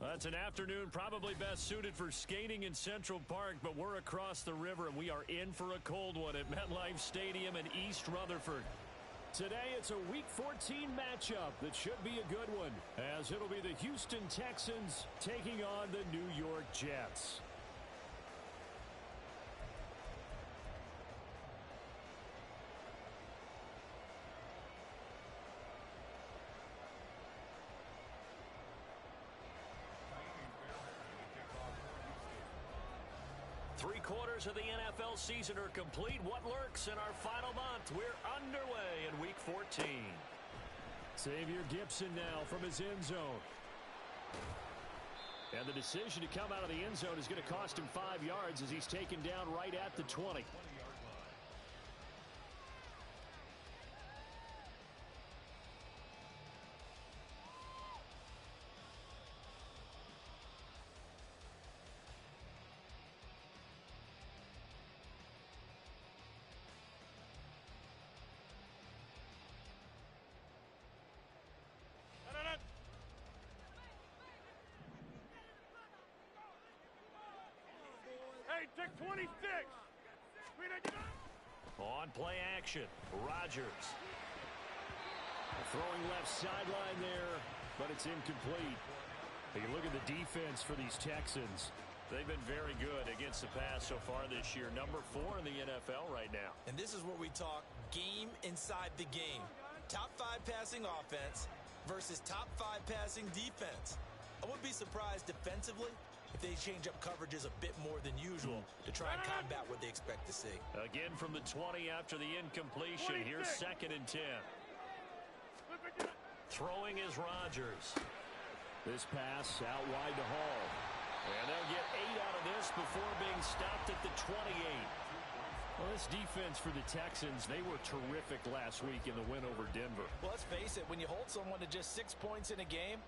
That's an afternoon probably best suited for skating in Central Park, but we're across the river, and we are in for a cold one at MetLife Stadium in East Rutherford. Today, it's a Week 14 matchup that should be a good one, as it'll be the Houston Texans taking on the New York Jets. Three-quarters of the NFL season are complete. What lurks in our final month? We're underway in Week 14. Xavier Gipson now from his end zone. And the decision to come out of the end zone is going to cost him 5 yards as he's taken down right at the 20. Hey, take 26. On play action, Rodgers. Throwing left sideline there, but it's incomplete. Take a look at the defense for these Texans. They've been very good against the pass so far this year. Number 4 in the NFL right now. And this is where we talk game inside the game. Top 5 passing offense versus top 5 passing defense. I wouldn't be surprised defensively if they change up coverages a bit more than usual to try and combat what they expect to see. Again from the 20 after the incompletion. Here's 2nd and 10. Throwing is Rodgers. This pass out wide to Hall. And they'll get 8 out of this before being stopped at the 28. Well, this defense for the Texans, they were terrific last week in the win over Denver. Well, let's face it, when you hold someone to just 6 points in a game,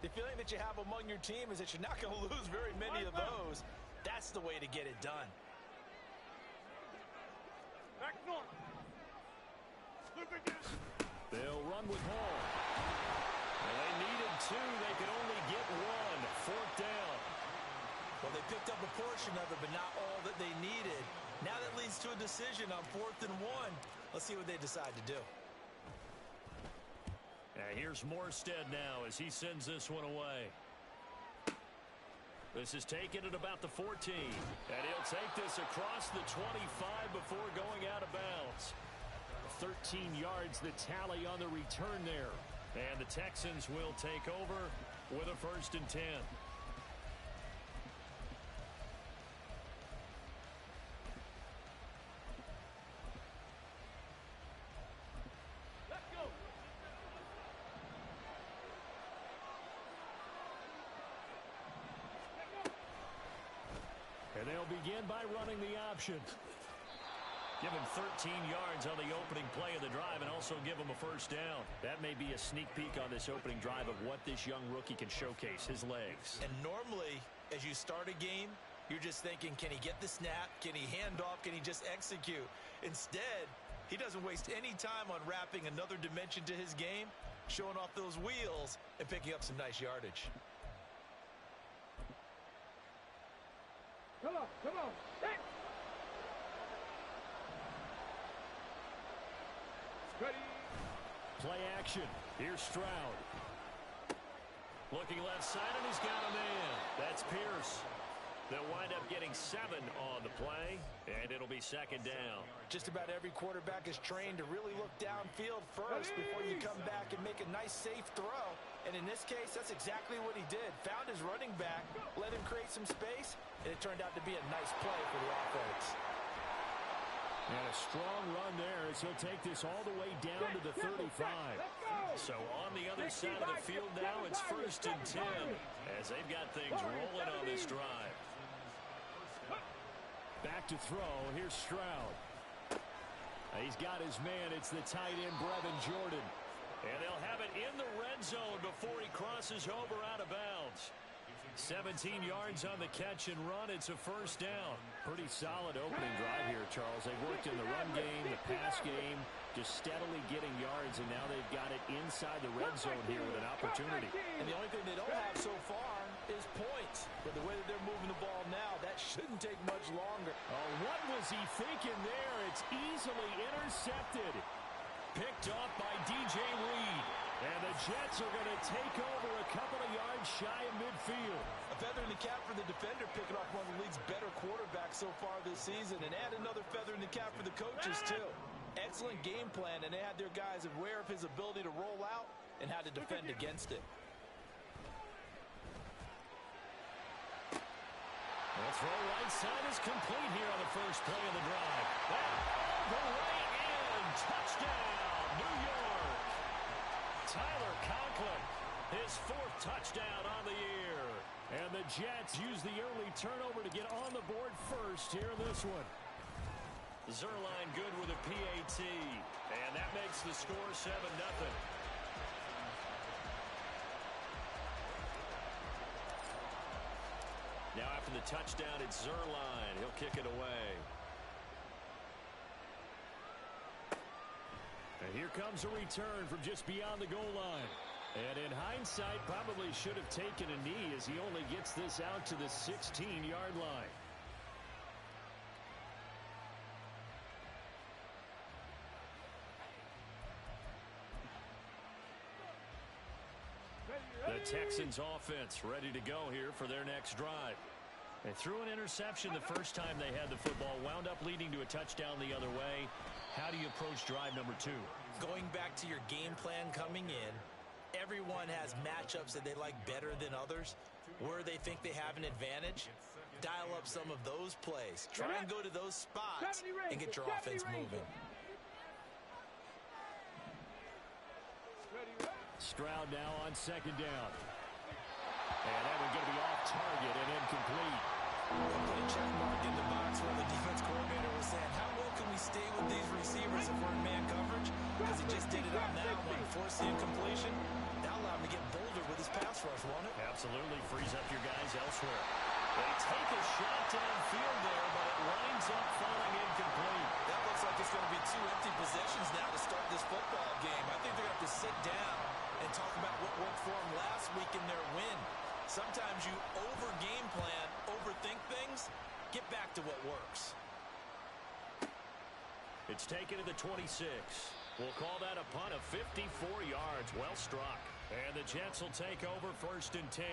the feeling that you have among your team is that you're not going to lose very many of those. That's the way to get it done. Back north. They'll run with Hall. Well, they needed 2. They could only get 1. 4th down. Well, they picked up a portion of it, but not all that they needed. Now that leads to a decision on 4th and 1. Let's see what they decide to do. Here's Morstead now as he sends this one away. This is taken at about the 14. And he'll take this across the 25 before going out of bounds. 13 yards the tally on the return there. And the Texans will take over with a 1st and 10. And they'll begin by running the option. Give him 13 yards on the opening play of the drive and also give him a 1st down. That may be a sneak peek on this opening drive of what this young rookie can showcase, his legs. And normally, as you start a game, you're just thinking, can he get the snap? Can he hand off? Can he just execute? Instead, he doesn't waste any time on wrapping another dimension to his game, showing off those wheels and picking up some nice yardage. Come on, come on. Hey. Ready. Play action. Here's Stroud. Looking left side, and he's got a man. That's Pierce. They'll wind up getting 7 on the play, and it'll be 2nd down. Just about every quarterback is trained to really look downfield first before you come back and make a nice, safe throw. And in this case, that's exactly what he did. Found his running back, let him create some space, and it turned out to be a nice play for the offense. And a strong run there as he'll take this all the way down to the 35. So on the other side of the field now, it's 1st and 10 as they've got things rolling on this drive. Back to throw. Here's Stroud. He's got his man. It's the tight end, Brevin Jordan. And they'll have it in the red zone before he crosses over out of bounds. 17 yards on the catch and run. It's a 1st down. Pretty solid opening drive here, Charles. They've worked in the run game, the pass game, just steadily getting yards, and now they've got it inside the red zone here with an opportunity. And the only thing they don't have so far is points. But the way that they're moving the ball now, that shouldn't take much longer. Oh, what was he thinking there? It's easily intercepted. Picked off by DJ Reed. And the Jets are going to take over a couple of yards shy of midfield. A feather in the cap for the defender, picking off one of the league's better quarterbacks so far this season. And add another feather in the cap for the coaches, too. Excellent game plan, and they had their guys aware of his ability to roll out and how to defend against it. The throw right side is complete here on the first play of the drive. The way in. Touchdown, New York. Tyler Conklin, his 4th touchdown on the year. And the Jets use the early turnover to get on the board first here in this one. Zerline good with a PAT. And that makes the score 7-0. Now after the touchdown, it's Zerline. He'll kick it away. And here comes a return from just beyond the goal line. And in hindsight, probably should have taken a knee as he only gets this out to the 16-yard line. The Texans offense ready to go here for their next drive. They threw an interception the first time they had the football, wound up leading to a touchdown the other way. How do you approach drive number 2? Going back to your game plan coming in, everyone has matchups that they like better than others, where they think they have an advantage. Dial up some of those plays. Try and go to those spots and get your offense moving. Stroud now on 2nd down. And that one's going to be off target and incomplete. Put a check mark in the box where the defense coordinator was saying, how well can we stay with these receivers if we're in man coverage? Because he just did it on that one, forced the incompletion. That allowed him to get bolder with his pass rush, won't it? Absolutely frees up your guys elsewhere. They take a shot downfield there, but it winds up falling incomplete. That looks like it's going to be 2 empty possessions now to start this football game. I think they're going to have to sit down and talk about what worked for them last week in their win. Sometimes you over-game plan, overthink things, get back to what works. It's taken to the 26. We'll call that a punt of 54 yards. Well struck. And the Jets will take over 1st and 10.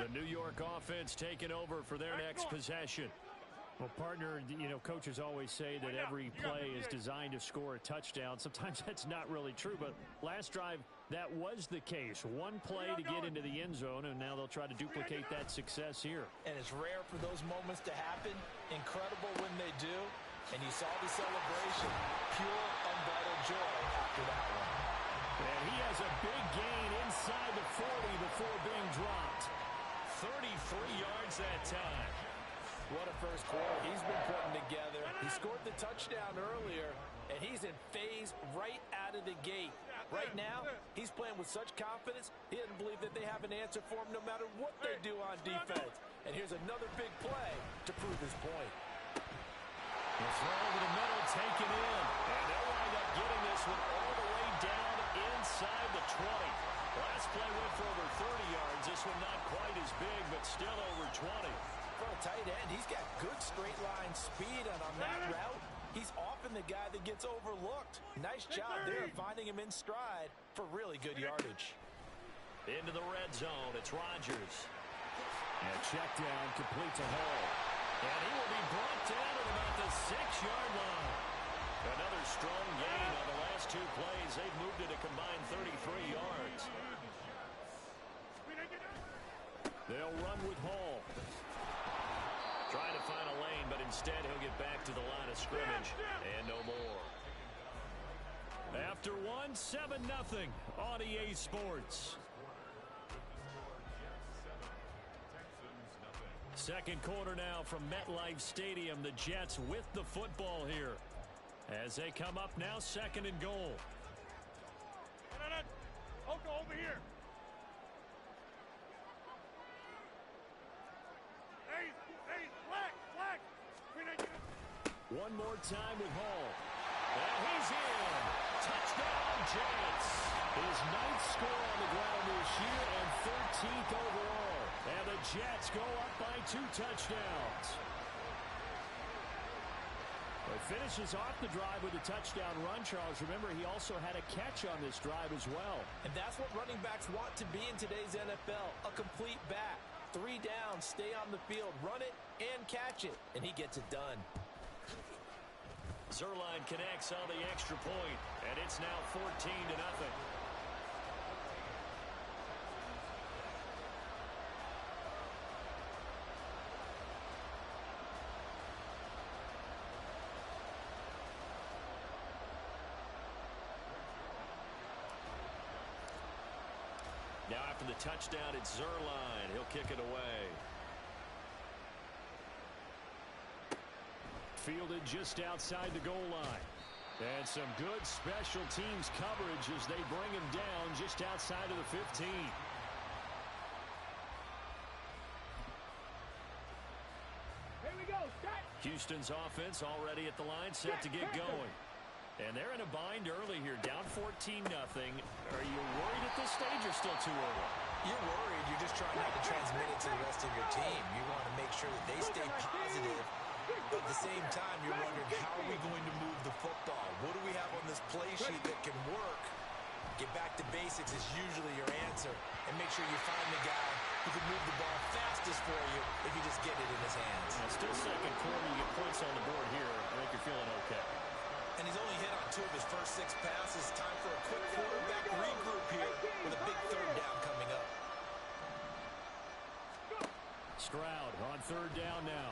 The New York offense taking over for their next possession. Well, partner, coaches always say that every play is designed to score a touchdown. Sometimes that's not really true, but last drive, that was the case. One play to get into the end zone, and now they'll try to duplicate that success here. And it's rare for those moments to happen. Incredible when they do. And you saw the celebration. Pure, unbridled joy after that one. And he has a big gain inside the 40 before being dropped. 33 yards that time. What a first quarter he's been putting together. He scored the touchdown earlier, and he's in phase right out of the gate. Right now, he's playing with such confidence, he doesn't believe that they have an answer for him no matter what they do on defense. And here's another big play to prove his point. The throw over the middle, taken in. And they'll wind up getting this one all the way down inside the 20. Last play went for over 30 yards. This one not quite as big, but still over 20. For a tight end, he's got good straight line speed, and on that route, he's often the guy that gets overlooked. Nice job there finding him in stride for really good yardage. Into the red zone, it's Rodgers. And a check down completes a hole. And he will be brought down at about the 6-yard line. Another strong gain on the last 2 plays. They've moved it a combined 33 yards. They'll run with Hall. Trying to find a lane, but instead he'll get back to the line of scrimmage. And no more. After one, 7-0 on EA Sports. Second quarter now from MetLife Stadium. The Jets with the football here as they come up now 2nd and goal. I'll go over here. Hey, black. One more time with Hall. And he's in. Touchdown, Giants. His ninth score on the ground this year and 13th overall. And the Jets go up by 2 touchdowns. He finishes off the drive with a touchdown run, Charles. Remember, he also had a catch on this drive as well. And that's what running backs want to be in today's NFL, a complete back. 3 downs, stay on the field, run it, and catch it. And he gets it done. Zerline connects on the extra point, and it's now 14-0. Now after the touchdown, it's Zerline. He'll kick it away. Fielded just outside the goal line. And some good special teams coverage as they bring him down just outside of the 15. Here we go. Start. Houston's offense already at the line, set to get going. And they're in a bind early here, down 14-0. Are you worried at this stage or still too early? You're worried. You're just trying not to transmit it to the rest of your team. You want to make sure that they stay positive. But at the same time, you're wondering, how are we going to move the football? What do we have on this play sheet that can work? Get back to basics is usually your answer. And make sure you find the guy who can move the ball fastest for you if you just get it in his hands. Still second quarter, you get points on the board here. I think you're feeling okay. And he's only hit on 2 of his first 6 passes. Time for a quick quarterback regroup here with a big 3rd down coming up. Stroud on 3rd down now.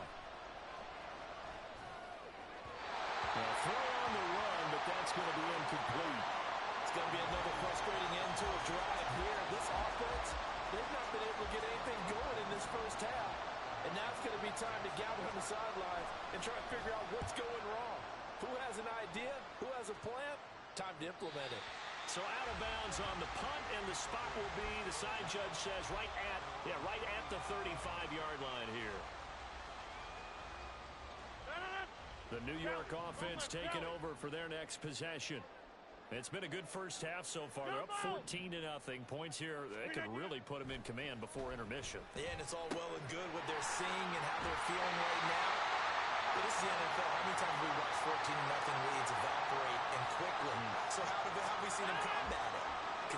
Well, throw on the run, but that's going to be incomplete. It's going to be another frustrating end to a drive here. This offense, they've not been able to get anything going in this first half. And now it's going to be time to gather on the sidelines and try to figure out what's going wrong. Who has an idea? Who has a plan? Time to implement it. So out of bounds on the punt, and the spot will be, the side judge says, right at the 35-yard line here. The New York offense taking over for their next possession. It's been a good first half so far. They're up 14-0. Points here, they could really put them in command before intermission. Yeah, and it's all well and good what they're seeing and how they're feeling right now. But this is the NFL. How many times have we watched 14-0 leads evaporate and quickly? So how have we seen them combat it?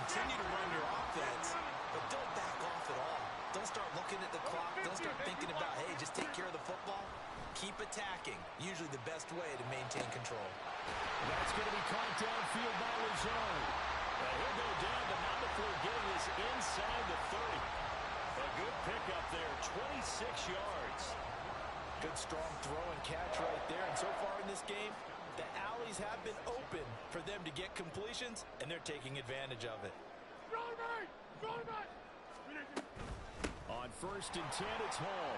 Continue to run your offense, but don't back off at all. Don't start looking at the clock. Don't start thinking about, hey, just take care of the football. Keep attacking. Usually the best way to maintain control. That's going to be caught downfield by Lazard. He'll go down, but not before getting this inside the 30. A good pickup there, 26 yards. Good strong throw and catch right there. And so far in this game, the alleys have been open for them to get completions, and they're taking advantage of it. On 1st and 10, it's Hall.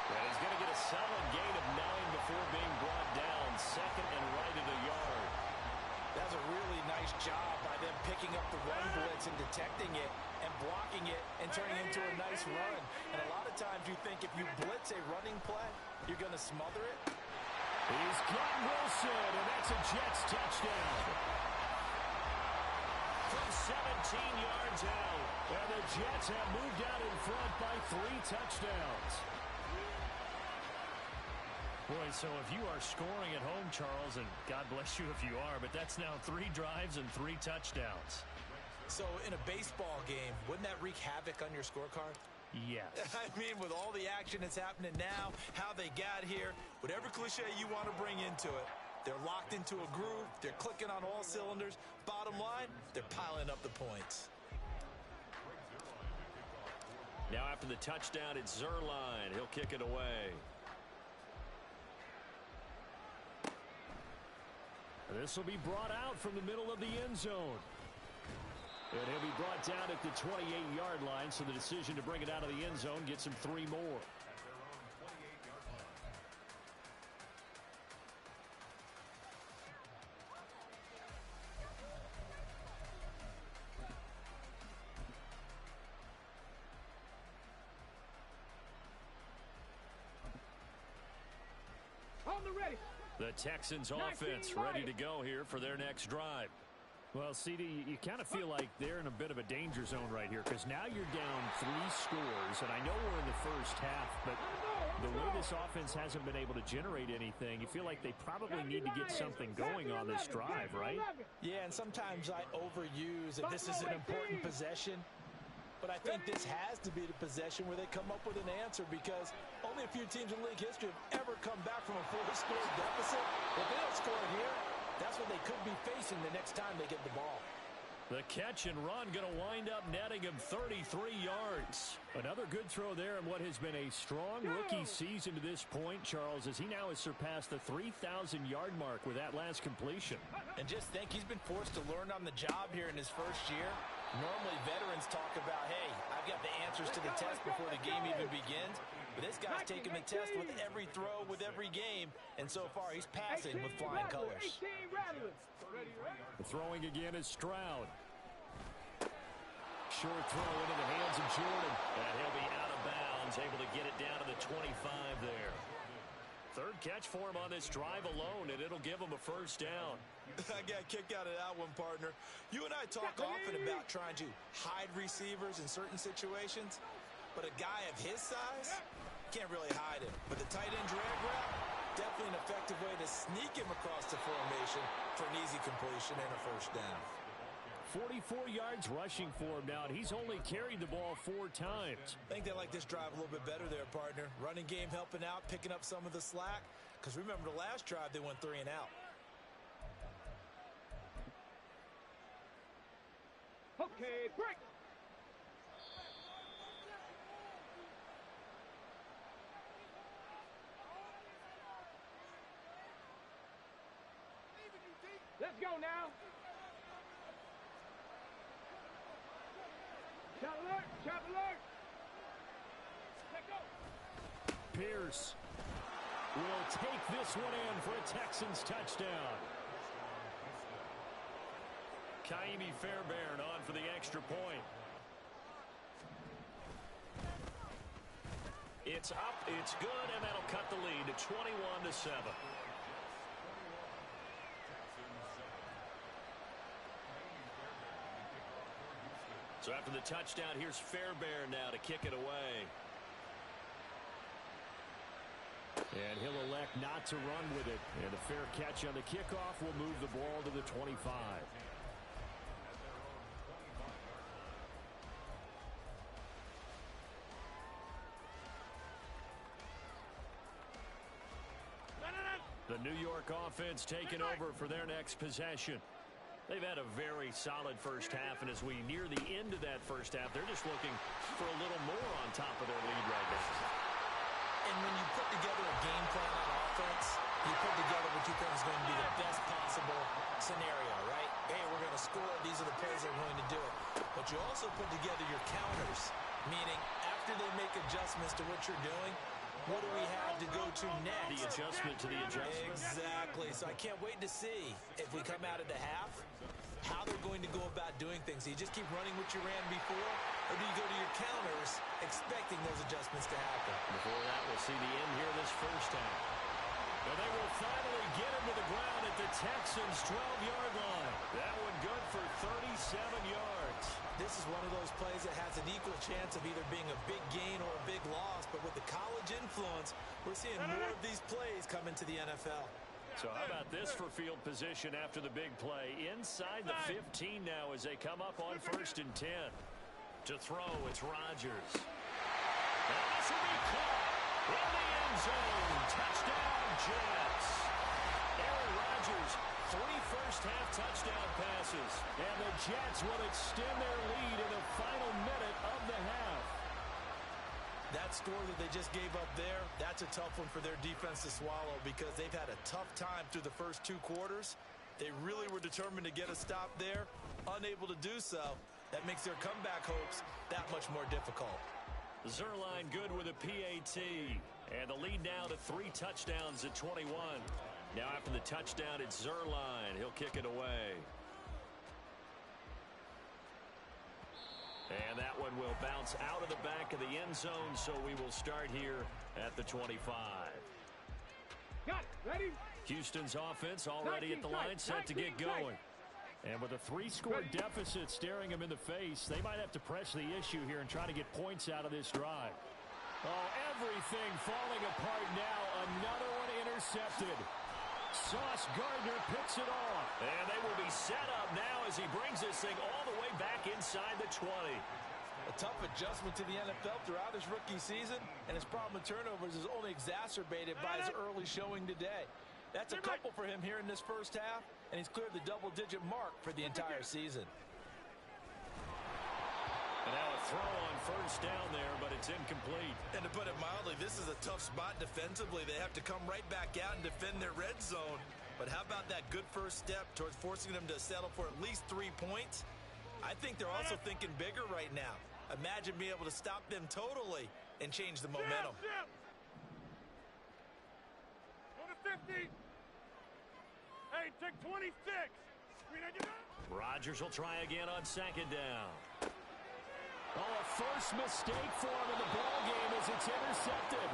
And he's going to get a solid gain of 9 before being brought down. 2nd and right at a yard. That's a really nice job by them picking up the run blitz and detecting it and blocking it and turning it into a nice run. And a lot of times you think if you blitz a running play, you're going to smother it. He's got Wilson, and that's a Jets touchdown. From 17 yards out, and the Jets have moved out in front by 3 touchdowns. Boy, so if you are scoring at home, Charles, and God bless you if you are, but that's now 3 drives and 3 touchdowns. So in a baseball game, wouldn't that wreak havoc on your scorecard? Yes. I mean, with all the action that's happening now, how they got here, whatever cliche you want to bring into it, they're locked into a groove, they're clicking on all cylinders. Bottom line, they're piling up the points. Now after the touchdown, it's Zerline. He'll kick it away. This will be brought out from the middle of the end zone. And he'll be brought down at the 28-yard line, so the decision to bring it out of the end zone gets him 3 more. On the ready. The Texans offense ready to go here for their next drive. Well, CD, you kind of feel like they're in a bit of a danger zone right here because now you're down 3 scores, and I know we're in the first half, but the way this offense hasn't been able to generate anything, you feel like they probably need to get something going on this drive, right? Yeah, and sometimes I overuse if this is an important possession. But I think this has to be the possession where they come up with an answer because only a few teams in league history have ever come back from a 4-score deficit. If they don't score here, that's what they could be facing the next time they get the ball. The catch and run going to wind up netting him 33 yards. Another good throw there in what has been a strong rookie season to this point, Charles, as he now has surpassed the 3,000-yard mark with that last completion. And just think, he's been forced to learn on the job here in his first year. Normally, veterans talk about, hey, I've got the answers to the test before the game even begins. But this guy's taking the test with every throw, with every game. And so far, he's passing with flying colors. The throwing again is Stroud. Short throw into the hands of Jordan. And he'll be out of bounds, able to get it down to the 25 there. Third catch for him on this drive alone, and it'll give him a first down. I got a kick out of that one, partner. You and I talk often about trying to hide receivers in certain situations, but a guy of his size can't really hide him. But the tight end drag route, definitely an effective way to sneak him across the formation for an easy completion and a first down. 44 yards rushing for him now, and he's only carried the ball 4 times. I think they like this drive a little bit better there, partner. Running game helping out, picking up some of the slack. Because remember, the last drive, they went 3 and out. Okay, break. Let's go now. Shot alert, shot alert. Let's go. Pierce will take this one in for a Texans touchdown. Kaimi Fairbairn on for the extra point. It's up, it's good, and that'll cut the lead to 21-7. So after the touchdown, here's Fairbairn now to kick it away. And he'll elect not to run with it. And a fair catch on the kickoff will move the ball to the 25. The New York offense taking over for their next possession. They've had a very solid first half, and as we near the end of that first half, they're just looking for a little more on top of their lead right now. And when you put together a game plan on offense, you put together what you think is going to be the best possible scenario, right? Hey, we're going to score. These are the plays that are going to do it. But you also put together your counters, meaning after they make adjustments to what you're doing, what do we have to go to next? The adjustment to the adjustment. Exactly. So I can't wait to see if we come out of the half, how they're going to go about doing things. Do you just keep running what you ran before, or do you go to your counters expecting those adjustments to happen? Before that, we'll see the end here this first half. And they will finally get him to the ground at the Texans' 12-yard line. That one good for 37 yards. This is one of those plays that has an equal chance of either being a big gain or a big loss, but with the college influence, we're seeing more of these plays come into the NFL. So how about this for field position after the big play? Inside the 15 now as they come up on 1st and 10. To throw, it's Rodgers. And this will be caught in the end zone. Touchdown, Jets. Aaron Rodgers, 3 first-half touchdown passes. And the Jets will extend their lead in the final minute of the half. That score that they just gave up there, that's a tough one for their defense to swallow because they've had a tough time through the first 2 quarters. They really were determined to get a stop there, unable to do so. That makes their comeback hopes that much more difficult. Zuerlein good with a PAT. And the lead now to 3 touchdowns at 21. Now after the touchdown, it's Zuerlein. He'll kick it away. And that one will bounce out of the back of the end zone, so we will start here at the 25. Got it. Ready? Houston's offense already at the line, set to get going. And with a 3-score deficit staring them in the face, they might have to press the issue here and try to get points out of this drive. Oh, everything falling apart now. Another one intercepted. Sauce Gardner picks it off. And they will be set up now as he brings this thing all the way back inside the 20. A tough adjustment to the NFL throughout his rookie season, and his problem with turnovers is only exacerbated by his early showing today. That's a couple for him here in this first half, and he's cleared the double-digit mark for the entire season. And now a throw on first down there, but it's incomplete. And to put it mildly, this is a tough spot defensively. They have to come right back out and defend their red zone. But how about that good first step towards forcing them to settle for at least 3 points? I think they're also thinking bigger right now. Imagine being able to stop them totally and change the momentum. Go to 50. Hey, take 26. Rodgers will try again on second down. Oh, a first mistake for him in the ball game as it's intercepted.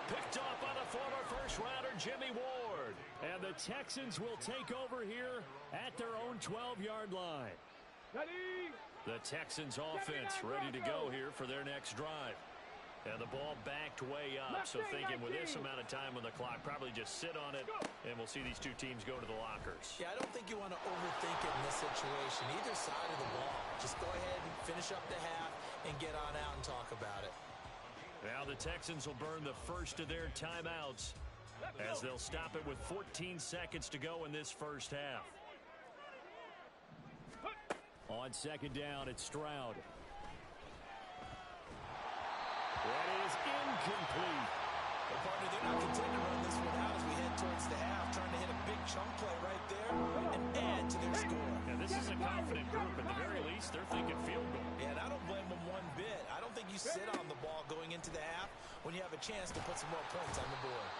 Picked off by the former first-rounder Jimmy Ward. And the Texans will take over here at their own 12-yard line. Ready. The Texans offense ready to go here for their next drive. And the ball backed way up, so thinking with this amount of time on the clock, probably just sit on it, and we'll see these two teams go to the lockers. Yeah, I don't think you want to overthink it in this situation. Either side of the ball. Just go ahead and finish up the half and get on out and talk about it. Now the Texans will burn the first of their timeouts as they'll stop it with 14 seconds to go in this first half. On second down, it's Stroud. That is incomplete. Well, partner, they're not content to run this one out as we head towards the half, trying to hit a big chunk play right there and add to their score. And this is a confident group. At the very least, they're thinking field goal. Yeah, and I don't blame them one bit. I don't think you sit on the ball going into the half when you have a chance to put some more points on the board.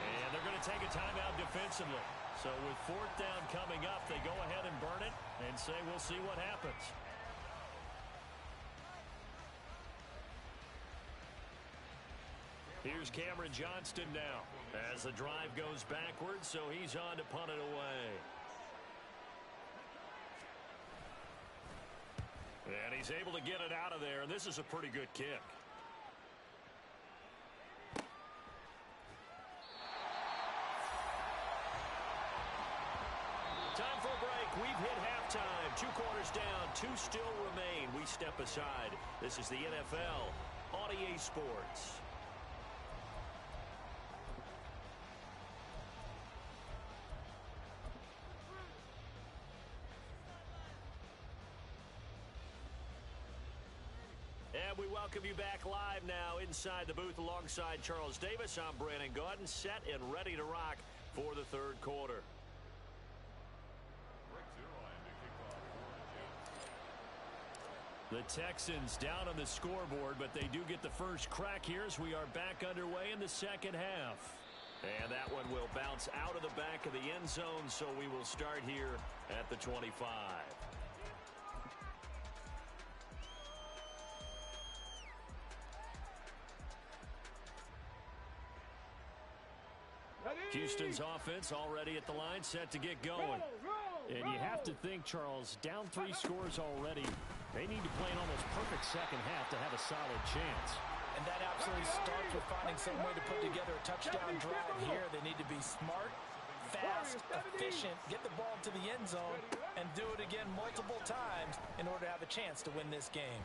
And they're going to take a timeout defensively. So with fourth down coming up, they go ahead and burn it and say we'll see what happens. Here's Cameron Johnston now as the drive goes backwards, so he's on to punt it away. And he's able to get it out of there, and this is a pretty good kick. Time for a break. We've hit halftime. 2 quarters down, 2 still remain. We step aside. This is the NFL on EA Sports. And we welcome you back live now inside the booth alongside Charles Davis. I'm Brandon Gaudin, set and ready to rock for the third quarter. The Texans down on the scoreboard, but they do get the first crack here as we are back underway in the second half. And that one will bounce out of the back of the end zone, so we will start here at the 25. Houston's offense already at the line, set to get going. And you have to think, Charles, down 3 scores already. They need to play an almost perfect second half to have a solid chance. And that absolutely starts with finding some way to put together a touchdown drive here. They need to be smart, fast, efficient, get the ball to the end zone, and do it again multiple times in order to have a chance to win this game.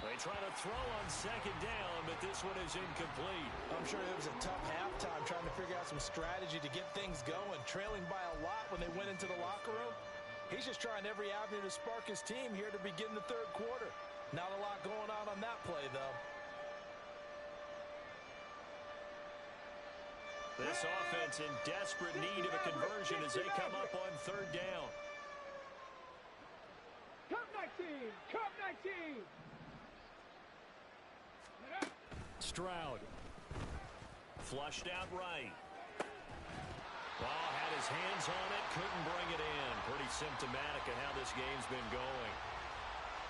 They try to throw on second down, but this one is incomplete. I'm sure it was a tough halftime trying to figure out some strategy to get things going. Trailing by a lot when they went into the locker room. He's just trying every avenue to spark his team here to begin the third quarter. Not a lot going on that play, though. This offense in desperate need of a conversion as they come up on third down. Come 19! Come 19! Stroud. Flushed out right. Ball had his hands on it, couldn't bring it in. Pretty symptomatic of how this game's been going.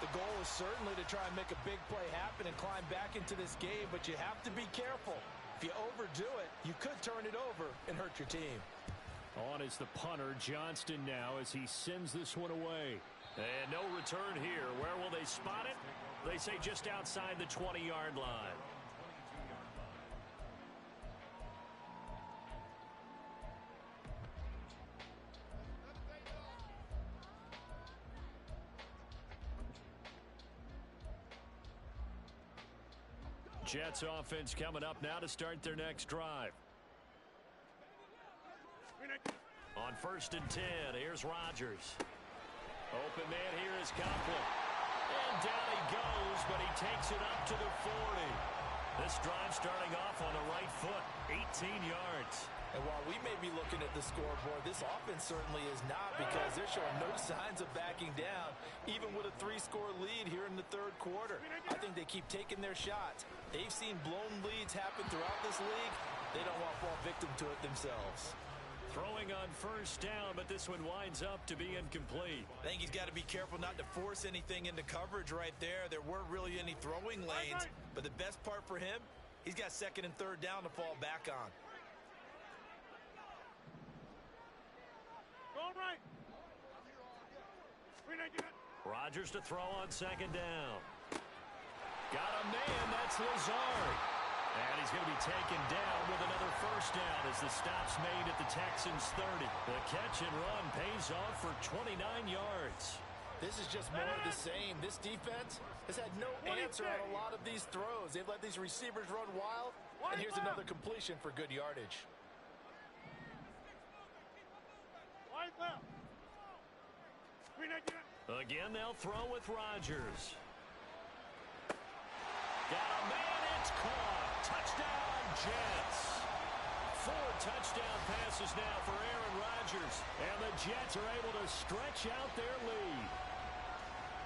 The goal is certainly to try and make a big play happen and climb back into this game, but you have to be careful. If you overdo it, you could turn it over and hurt your team. On is the punter, Johnston, now as he sends this one away. And no return here. Where will they spot it? They say just outside the 20-yard line. Jets offense coming up now to start their next drive. On 1st and 10, here's Rodgers. Open man here is Copeland. And down he goes, but he takes it up to the 40. This drive starting off on the right foot, 18 yards. And while we may be looking at the scoreboard, this offense certainly is not, because they're showing no signs of backing down, even with a 3-score lead here in the third quarter. I think they keep taking their shots. They've seen blown leads happen throughout this league. They don't want to fall victim to it themselves. Throwing on 1st down, but this one winds up to be incomplete. I think he's got to be careful not to force anything into coverage right there. There weren't really any throwing lanes, but the best part for him, he's got 2nd and 3rd down to fall back on. Going right. Rodgers to throw on 2nd down. Got a man, that's Lazard. And he's going to be taken down with another 1st down as the stop's made at the Texans' 30. The catch and run pays off for 29 yards. This is just more of the same. This defense has had no answer on a lot of these throws. They've let these receivers run wild, and here's another completion for good yardage. Again, they'll throw with Rodgers. Got a man, it's caught. Touchdown, Jets. 4 touchdown passes now for Aaron Rodgers. And the Jets are able to stretch out their lead.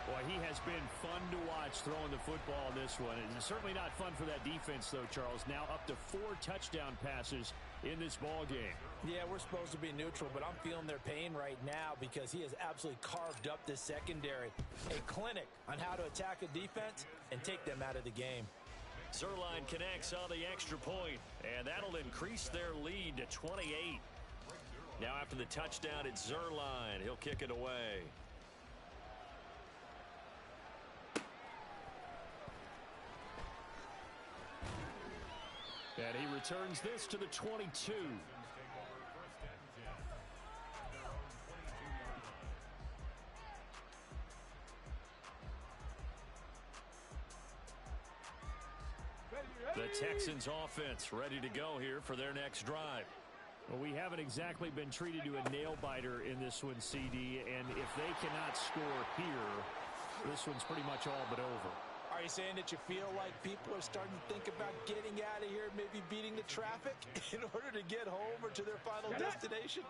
Boy, he has been fun to watch throwing the football in this one. It's certainly not fun for that defense, though, Charles. Now up to 4 touchdown passes in this ball game. Yeah, we're supposed to be neutral, but I'm feeling their pain right now because he has absolutely carved up this secondary. A clinic on how to attack a defense and take them out of the game. Zerline connects on the extra point, and that'll increase their lead to 28. Now after the touchdown, it's Zerline. He'll kick it away. And he returns this to the 22. The Texans offense ready to go here for their next drive. Well, we haven't exactly been treated to a nail-biter in this one, CD, and if they cannot score here, this one's pretty much all but over. Are you saying that you feel like people are starting to think about getting out of here, maybe beating the traffic in order to get home or to their final destination?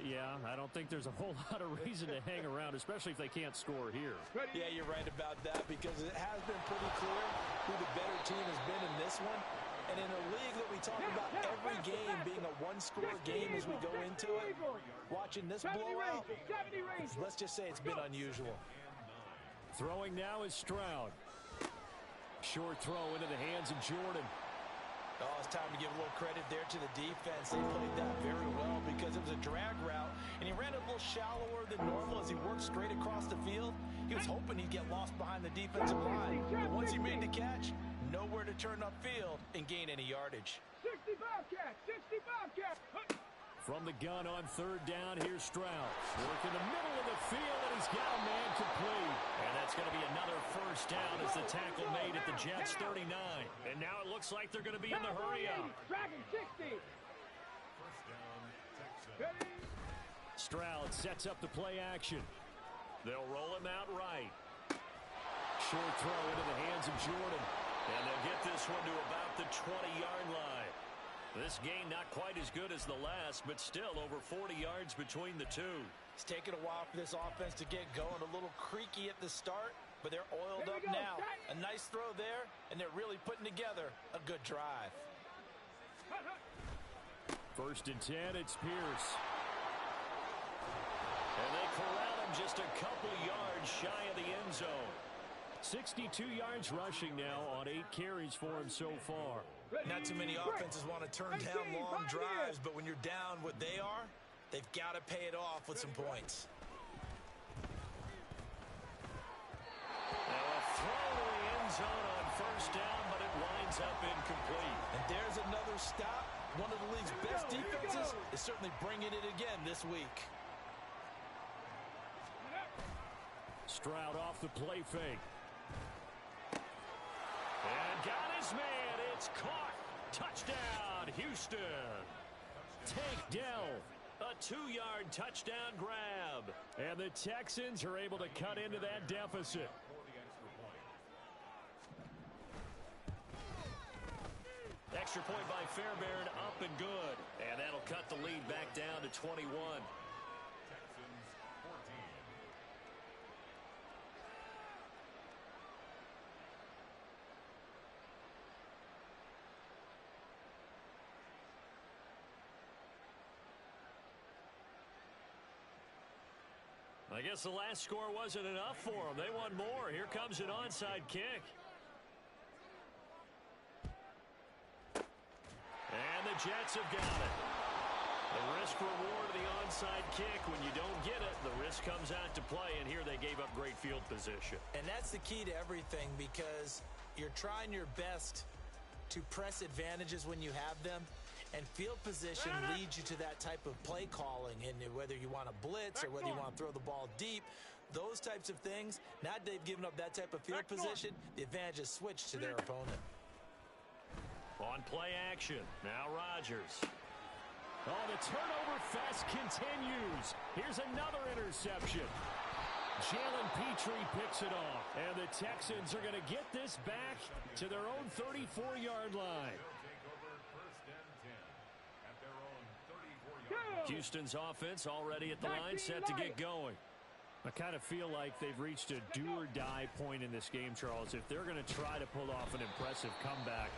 Yeah, I don't think there's a whole lot of reason to hang around, especially if they can't score here. Yeah, you're right about that, because it has been pretty clear who the better team has been in this one. And in a league that we talk about every game being a 1-score game as we go into it, watching this blowout, let's just say it's been unusual. Throwing now is Stroud. Short throw into the hands of Jordan. Oh, it's time to give a little credit there to the defense. They played that very well because it was a drag route, and he ran a little shallower than normal as he worked straight across the field. He was hoping he'd get lost behind the defensive line, but once he made the catch, nowhere to turn upfield and gain any yardage. 60 Bobcat, 60 Bobcat. From the gun on 3rd down, here's Stroud. Work in the middle of the field, and he's got a man complete. And that's going to be another 1st down as the tackle made at the Jets' 39. And now it looks like they're going to be in the hurry-up. Dragon 60. Stroud sets up the play action. They'll roll him out right. Short throw into the hands of Jordan. And they'll get this one to about the 20-yard line. This game not quite as good as the last, but still over 40 yards between the two. It's taken a while for this offense to get going. A little creaky at the start, but they're oiled up now. A nice throw there, and they're really putting together a good drive. 1st and 10, it's Pierce. And they corral him just a couple yards shy of the end zone. 62 yards rushing now on 8 carries for him so far. Not too many offenses want to turn down long drives, but when you're down what they are, they've got to pay it off with some points. Now a throw to the end zone on first down, but it winds up incomplete. And there's another stop. One of the league's best defenses is certainly bringing it again this week. Stroud off the play fake. And got his man. It's caught. Touchdown, Houston. Tank Dell. A 2-yard touchdown grab. And the Texans are able to cut into that deficit. Extra point by Fairbairn, up and good. And that'll cut the lead back down to 21. I guess the last score wasn't enough for them. They want more. Here comes an onside kick. And the Jets have got it. The risk reward of the onside kick. When you don't get it, the risk comes out to play, and here they gave up great field position. And that's the key to everything, because you're trying your best to press advantages when you have them, and field position leads you to that type of play calling. And whether you want to blitz or whether you want to throw the ball deep, those types of things, now they've given up that type of field position, the advantage is switched to their opponent. On play action, now Rodgers. Oh, the turnover fest continues. Here's another interception. Jalen Petrie picks it off. And the Texans are going to get this back to their own 34-yard line. Houston's offense already at the line, set to get going. I kind of feel like they've reached a do-or-die point in this game, Charles. If they're going to try to pull off an impressive comeback,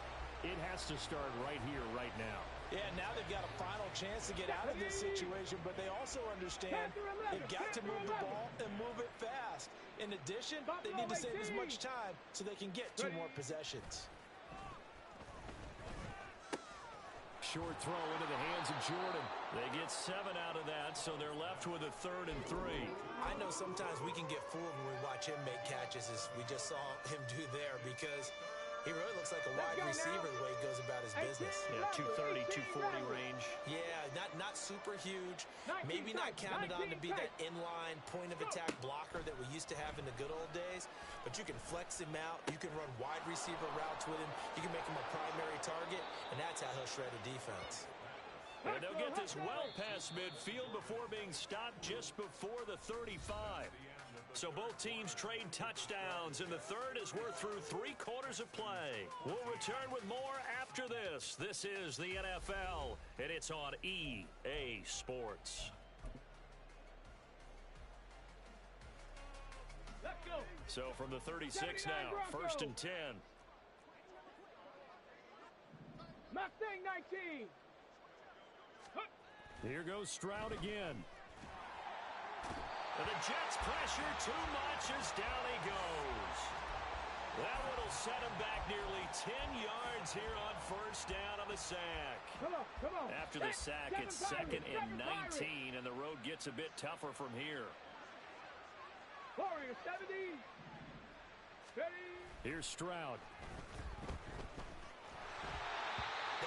it has to start right here, right now. Yeah, now they've got a final chance to get out of this situation, but they also understand they've got to move the ball and move it fast. In addition, they need to save as much time so they can get 2 more possessions. Short throw into the hands of Jordan. They get 7 out of that, so they're left with a 3rd and 3. I know sometimes we can get fooled when we watch him make catches, as we just saw him do there, because he really looks like a wide receiver the way he goes about his business. Yeah, 230, 240 range. Yeah, not super huge. Maybe not counted on to be that inline point-of-attack blocker that we used to have in the good old days, but you can flex him out. You can run wide receiver routes with him. You can make him a primary target, and that's how he'll shred a defense. And they'll get this well past midfield before being stopped just before the 35. So both teams trade touchdowns, and the third as we're through 3 quarters of play. We'll return with more after this. This is the NFL, and it's on EA Sports. So from the 36 now, 1st and 10. Mustang 19. Here goes Stroud again. And the Jets pressure too much as down he goes. That one will set him back nearly 10 yards here on first down on the sack. Come on. After the sack, it's 2nd and 19, and the road gets a bit tougher from here. Warrior 70. Ready. Here's Stroud.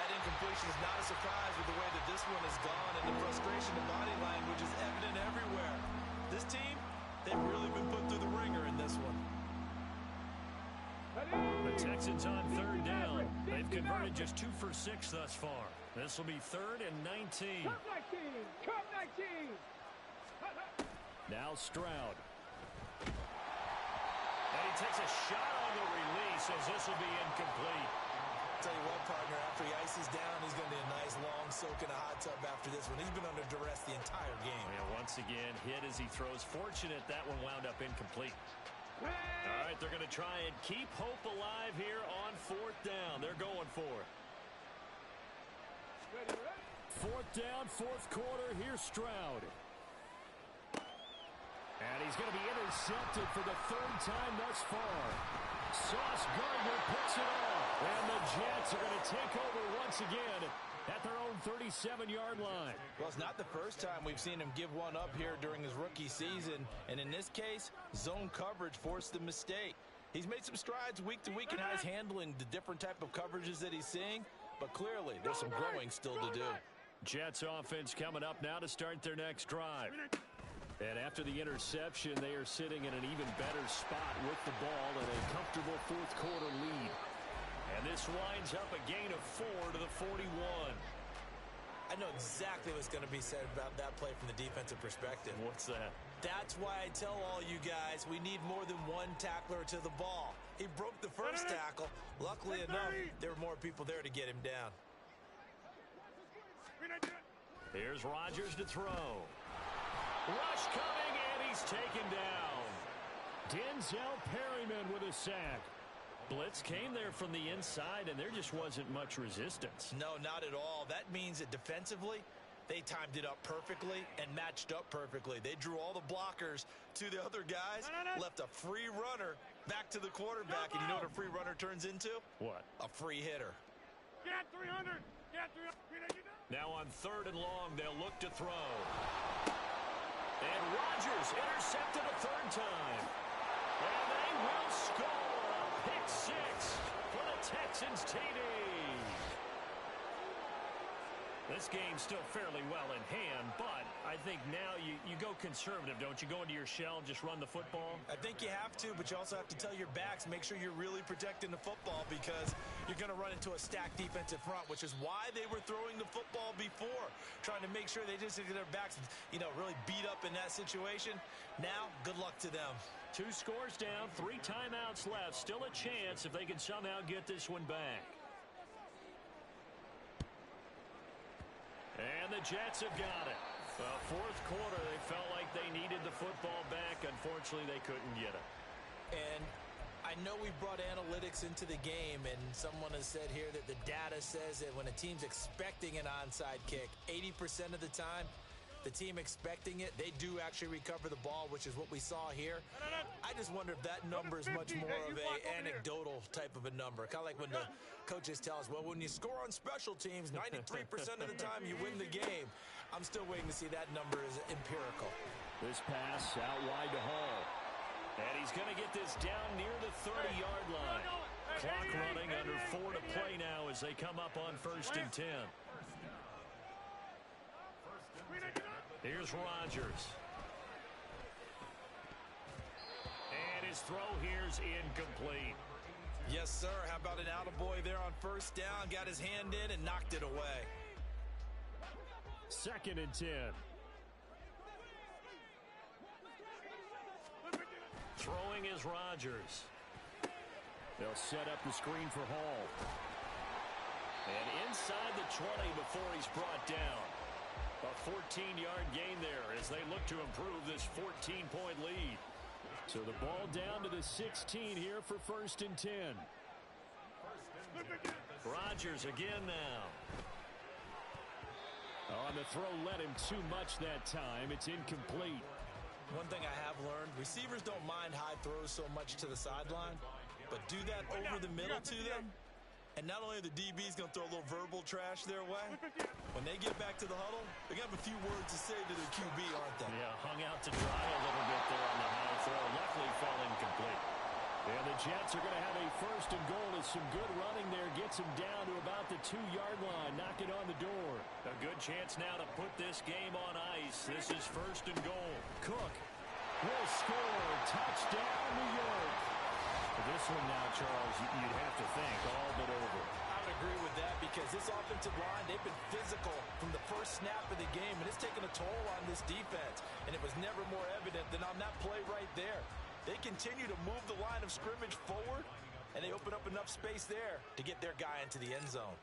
That incompletion is not a surprise with the way that this one has gone, and the frustration in body language is evident everywhere. This team, they've really been put through the ringer in this one. The Texans on 3rd down. They've converted just 2 for 6 thus far. This will be 3rd and 19. Come 19. Now Stroud. And he takes a shot on the release as this will be incomplete. Tell you what, partner, after he ices down, he's going to be a nice long soak in a hot tub after this one. He's been under duress the entire game. And once again, hit as he throws. Fortunate that one wound up incomplete. All right, they're going to try and keep hope alive here on 4th down. They're going for it. 4th down, 4th quarter. Here's Stroud. And he's going to be intercepted for the third time thus far. Sauce Gardner picks it off. And the Jets are going to take over once again at their own 37-yard line. Well, it's not the first time we've seen him give one up here during his rookie season. And in this case, zone coverage forced the mistake. He's made some strides week to week in how he's handling the different type of coverages that he's seeing. But clearly, there's some growing still to do. Jets offense coming up now to start their next drive. And after the interception, they are sitting in an even better spot with the ball in a comfortable fourth quarter lead. And this winds up a gain of 4 to the 41. I know exactly what's going to be said about that play from the defensive perspective. What's that? That's why I tell all you guys we need more than one tackler to the ball. He broke the first tackle. Luckily enough, there were more people there to get him down. Here's Rodgers to throw. Rush coming, and he's taken down. Denzel Perryman with a sack. Blitz came there from the inside, and there just wasn't much resistance. No, not at all. That means that defensively, they timed it up perfectly and matched up perfectly. They drew all the blockers to the other guys, left a free runner back to the quarterback, and you know what a free runner turns into? What? A free hitter. Get 300. Get 300. Now on 3rd and long, they'll look to throw. And Rodgers intercepted a third time. And they will score a pick 6 for the Texans TD. This game's still fairly well in hand, but I think now you go conservative, don't you? Go into your shell and just run the football? I think you have to, but you also have to tell your backs, make sure you're really protecting the football because you're going to run into a stacked defensive front, which is why they were throwing the football before, trying to make sure they just get their backs, really beat up in that situation. Now, good luck to them. 2 scores down, 3 timeouts left. Still a chance if they can somehow get this one back. And the Jets have got it. Fourth quarter, they felt like they needed the football back. Unfortunately, they couldn't get it. And I know we brought analytics into the game, and someone has said here that the data says that when a team's expecting an onside kick, 80% of the time, the team expecting it, they do actually recover the ball, which is what we saw here. I just wonder if that number is much more of a anecdotal type of a number. Kind of like when the coaches tell us, well, when you score on special teams, 93% of the time you win the game. I'm still waiting to see that number is empirical. This pass out wide to Hall. And he's going to get this down near the 30-yard line. Clock running under 4 to play now as they come up on 1st and 10. Here's Rodgers. And his throw here's incomplete. Yes, sir. How about an attaboy there on 1st down? Got his hand in and knocked it away. 2nd and 10. Throwing is Rodgers. They'll set up the screen for Hall. And inside the 20 before he's brought down. A 14-yard gain there as they look to improve this 14-point lead. So the ball down to the 16 here for 1st and 10. Rodgers again now. On the throw, let him too much that time. It's incomplete. One thing I have learned, receivers don't mind high throws so much to the sideline, but do that over the middle to them. And not only are the DBs going to throw a little verbal trash their way, when they get back to the huddle, they're going to have a few words to say to their QB, aren't they? Yeah, hung out to dry a little bit there on the high throw. Luckily fell incomplete. And the Jets are going to have a 1st and goal as some good running there gets him down to about the 2-yard line. Knock it on the door. A good chance now to put this game on ice. This is 1st and goal. Cook will score. Touchdown, New York. This one now, Charles, you'd have to think all but over. I would agree with that because this offensive line, they've been physical from the first snap of the game, and it's taken a toll on this defense. And it was never more evident than on that play right there. They continue to move the line of scrimmage forward, and they open up enough space there to get their guy into the end zone.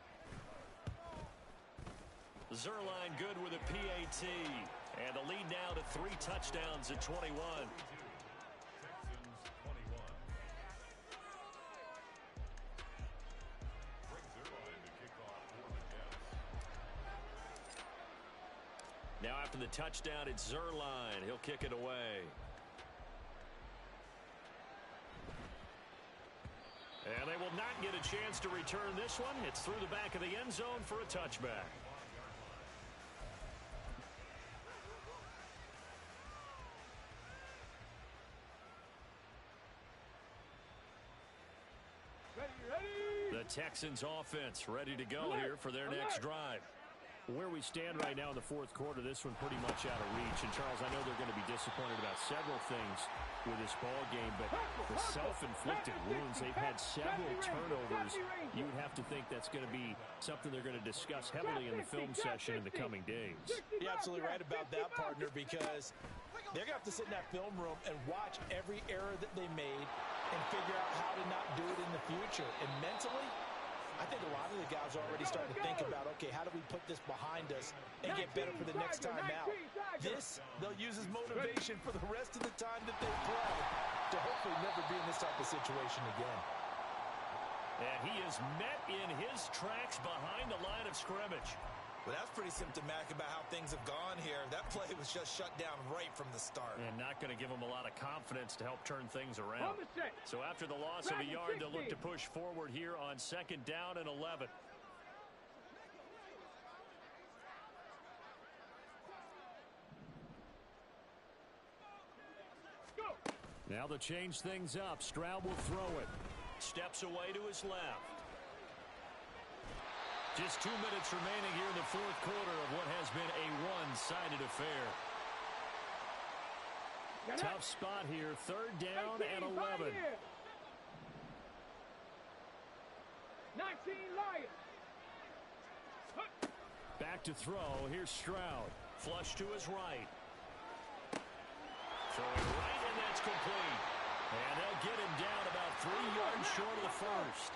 Zerline good with a PAT. And the lead now to 3 touchdowns at 21. Now after the touchdown, it's Zerline. He'll kick it away. chance to return this one. It's through the back of the end zone for a touchback. The Texans offense ready to go here for their next drive. Where we stand right now in the fourth quarter, this one pretty much out of reach. And, Charles, I know they're going to be disappointed about several things with this ball game, but the self-inflicted wounds, they've had several turnovers. You would have to think that's going to be something they're going to discuss heavily in the film session in the coming days. You're absolutely right about that, partner, because they're going to have to sit in that film room and watch every error that they made and figure out how to not do it in the future. And mentally, I think a lot of the guys are already starting to think about, okay, how do we put this behind us and get better for the next time out? This, they'll use as motivation for the rest of the time that they play to hopefully never be in this type of situation again. And he is met in his tracks behind the line of scrimmage. Well, that's pretty symptomatic about how things have gone here. That play was just shut down right from the start. And not going to give them a lot of confidence to help turn things around. So after the loss of a yard, they'll look to push forward here on 2nd down and 11. Now they'll change things up. Stroud will throw it. Steps away to his left. Just 2 minutes remaining here in the fourth quarter of what has been a one-sided affair. Tough spot here. 3rd down and 11. 19 Lions. Back to throw. Here's Stroud. Flush to his right. Throwing right, and that's complete. And they'll get him down about 3 yards short of the first.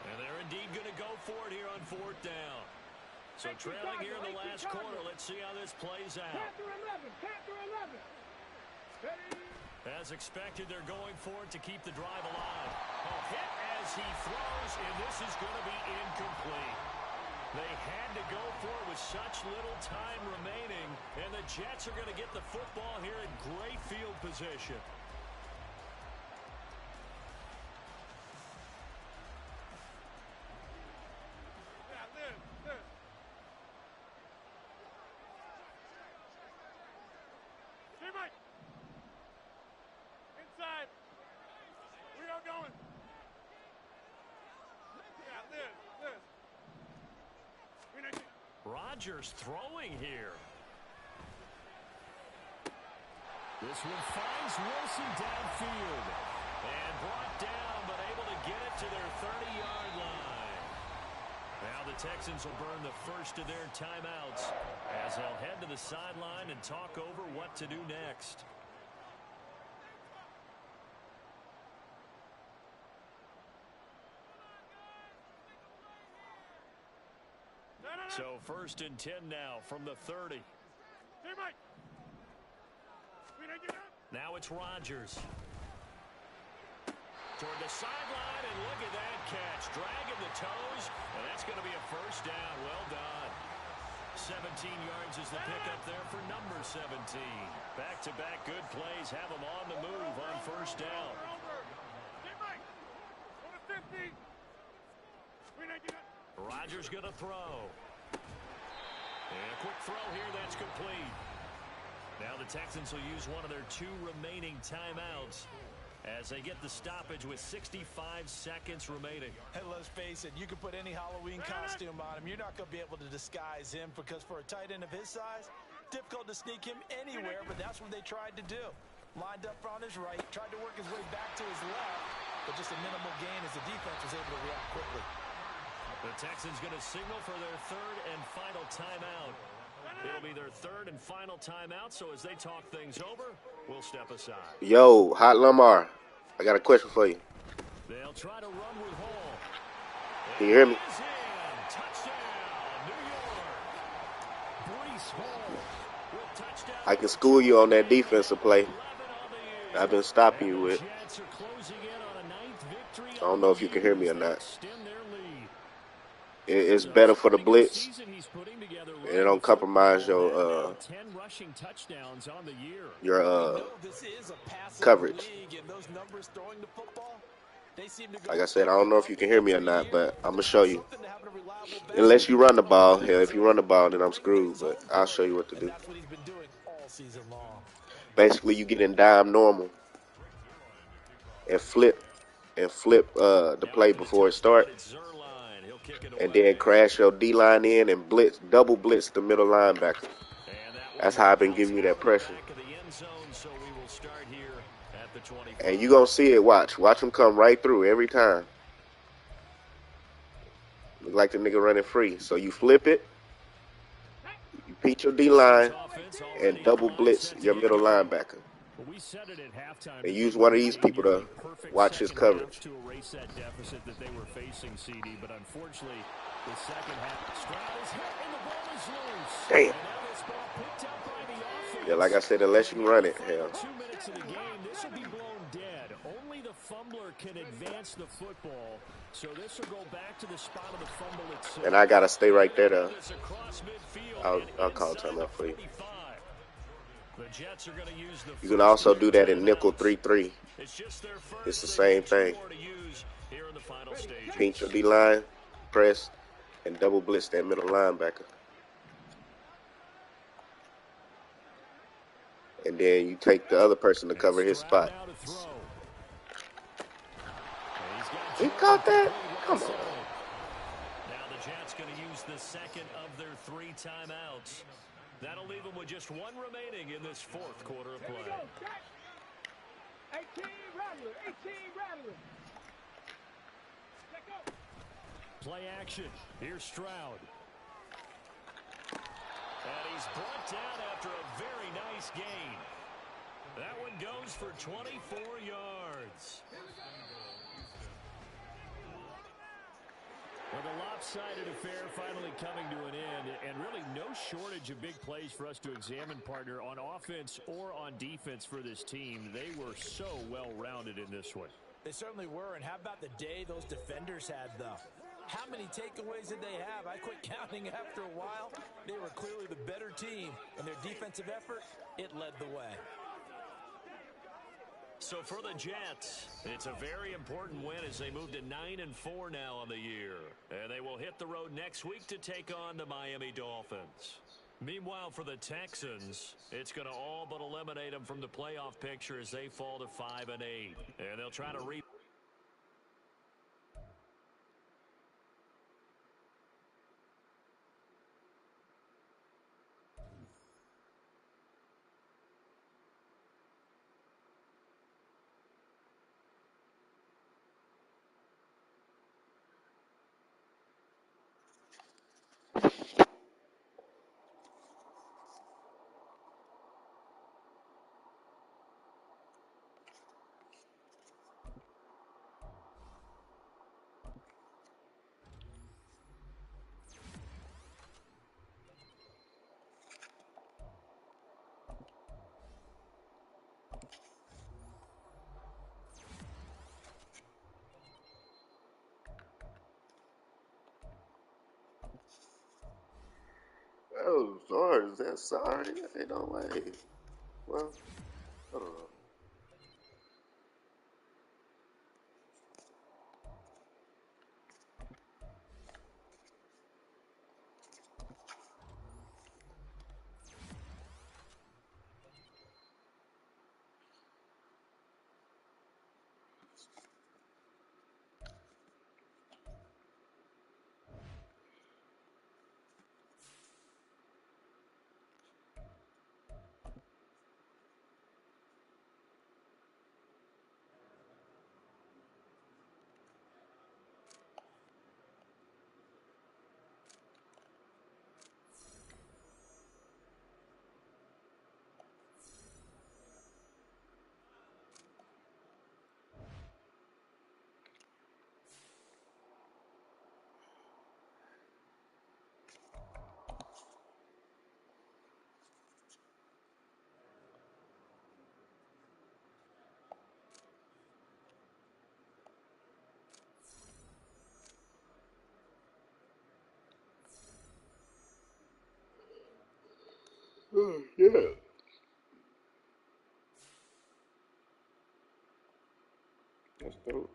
And they're indeed going to go for it here on 4th down. So trailing here in the last quarter. Let's see how this plays out. Panther 11. As expected, they're going for it to keep the drive alive. A hit as he throws, and this is going to be incomplete. They had to go for it with such little time remaining, and the Jets are going to get the football here in great field position. Inside. We are going. Rodgers throwing here. This one finds Wilson downfield. And brought down, but able to get it to their 30-yard line. Now the Texans will burn the first of their timeouts as they'll head to the sideline and talk over what to do next. So 1st and 10 now from the 30. Now it's Rodgers. Toward the sideline, and look at that catch. Dragging the toes, and that's going to be a 1st down. Well done. 17 yards is the pickup there for number 17. Back-to-back good plays have them on the move on 1st down. Rodgers going to throw. And a quick throw here, that's complete. Now the Texans will use one of their 2 remaining timeouts as they get the stoppage with 65 seconds remaining. And let's face it, you can put any Halloween costume on him. You're not going to be able to disguise him because for a tight end of his size, difficult to sneak him anywhere, but that's what they tried to do. Lined up on his right, tried to work his way back to his left, but just a minimal gain as the defense was able to react quickly. The Texans going to signal for their 3rd and final timeout. It'll be their 3rd and final timeout, so as they talk things over, we'll step aside. Yo, Hot Lamar, I got a question for you. They'll try to run with Hall. Can you hear me? Touchdown, New York. Breece Hall with touchdown. I can school you on that defensive play I've been stopping you with. I don't know if you can hear me or not. It's better for the blitz. It don't compromise your coverage. They seem to go Like I said, I don't know if you can hear me or not, but I'm going to show you. something to having a reliable Unless you run the ball. basket. Hell, if you run the ball, then I'm screwed. But I'll show you what to And do. that's what he's been doing all season long. Basically, you get in dime normal and flip the play before it starts. And then crash your D-line in and double blitz the middle linebacker. That's how I've been giving you that pressure. And you're going to see it, watch. Watch him come right through every time. Look like the nigga running free. So you flip it, you beat your D-line, and double blitz your middle linebacker. We said it at halftime. And use one of these people to watch his coverage. To erase that deficit that they were facing, CD, but unfortunately, the second half, Stroud is hit and the ball is loose. Damn. And now this ball picked up by the offense. Yeah, like I said, unless you run it, hell. 2 minutes of the game, this will be blown dead. Only the fumbler can advance the football, so this will go back to the spot of the fumble itself. And I gotta stay right there though. I'll call timeout for you. You can also do that in nickel 3-3. It's the same thing. Pinch your D-line, press, and double blitz that middle linebacker. And then you take the other person to cover his spot. He caught that? Come on. Now the Jets going to use the second of their 3 timeouts. That'll leave them with just 1 remaining in this 4th quarter of play. 18 Rattler, 18 Rattler. Play action. Here's Stroud. And he's brought down after a very nice gain. That one goes for 24 yards. Well, the lopsided affair finally coming to an end, and really no shortage of big plays for us to examine, partner, on offense or on defense for this team. They were so well-rounded in this one. They certainly were, and how about the day those defenders had, though? How many takeaways did they have? I quit counting after a while. They were clearly the better team, and their defensive effort, it led the way. So for the Jets, it's a very important win as they move to 9-4 now on the year. And they will hit the road next week to take on the Miami Dolphins. Meanwhile, for the Texans, it's going to all but eliminate them from the playoff picture as they fall to 5-8. And they'll try to Oh, sorry. Is that sorry? Ain't no way. Well, I don't know. Yeah. That's dope.